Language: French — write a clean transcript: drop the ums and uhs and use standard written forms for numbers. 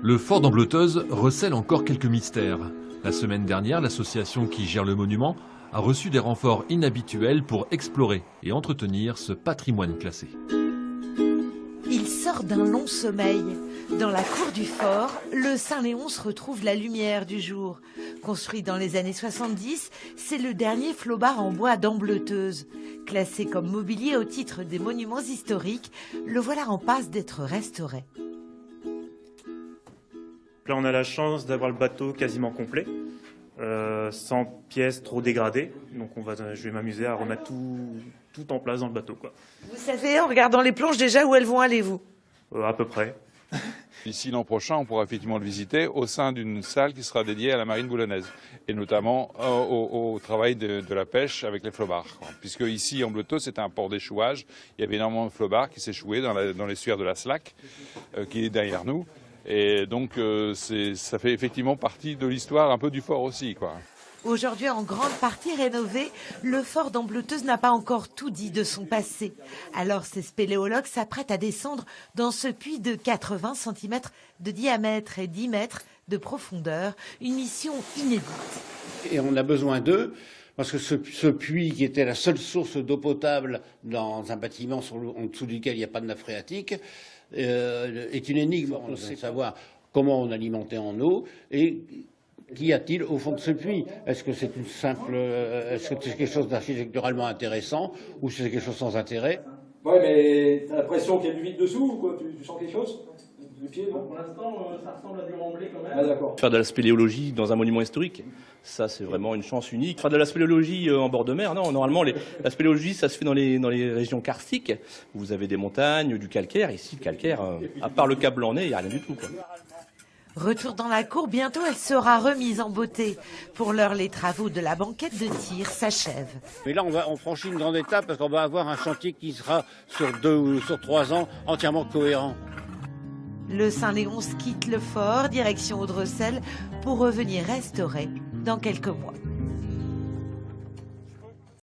Le fort d'Ambleteuse recèle encore quelques mystères. La semaine dernière, l'association qui gère le monument a reçu des renforts inhabituels pour explorer et entretenir ce patrimoine classé. Il sort d'un long sommeil. Dans la cour du fort, le Saint-Léonce retrouve la lumière du jour. Construit dans les années 70, c'est le dernier flobard en bois d'Ambleteuse. Classé comme mobilier au titre des monuments historiques, le voilà en passe d'être restauré. Là, on a la chance d'avoir le bateau quasiment complet, sans pièces trop dégradées. Donc je vais m'amuser à remettre tout en place dans le bateau, quoi. Vous savez, en regardant les planches déjà, où elles vont aller, vous? À peu près. D'ici l'an prochain, on pourra effectivement le visiter au sein d'une salle qui sera dédiée à la marine boulonnaise et notamment au travail de la pêche avec les flobards. Puisque ici, Ambleteuse, c'était un port d'échouage. Il y avait énormément de flobards qui s'échouaient dans l'estuaire de la Slack, qui est derrière nous. Et donc, ça fait effectivement partie de l'histoire un peu du fort aussi, quoi. Aujourd'hui en grande partie rénové, le fort d'Ambleteuse n'a pas encore tout dit de son passé. Alors ces spéléologues s'apprêtent à descendre dans ce puits de 80 cm de diamètre et 10 mètres de profondeur, une mission inédite. Et on a besoin d'eux, parce que ce puits qui était la seule source d'eau potable dans un bâtiment en dessous duquel il n'y a pas de nappe phréatique, est une énigme. On sait savoir comment on alimentait en eau et qu'y a-t-il au fond de ce puits? Est-ce que c'est est-ce que c'est quelque chose d'architecturalement intéressant ou c'est quelque chose sans intérêt? Ouais, mais t'as l'impression qu'il y a du vide dessous ou quoi? Tu sens quelque chose? Du pied, non? Pour l'instant, ça ressemble à du remblai quand même. Ah, d'accord. Faire de la spéléologie dans un monument historique, ça c'est vraiment une chance unique. Faire de la spéléologie en bord de mer, non, normalement la spéléologie ça se fait dans les régions karstiques, où vous avez des montagnes, du calcaire. Ici le calcaire, à part le Cap Blanc-Nez, il n'y a rien du tout, quoi. Retour dans la cour, bientôt elle sera remise en beauté. Pour l'heure, les travaux de la banquette de tir s'achèvent. Mais là, on franchit une grande étape parce qu'on va avoir un chantier qui sera sur 2 ou sur 3 ans entièrement cohérent. Le Saint-Léonce quitte le fort, direction Audrecel, pour revenir restaurer dans quelques mois.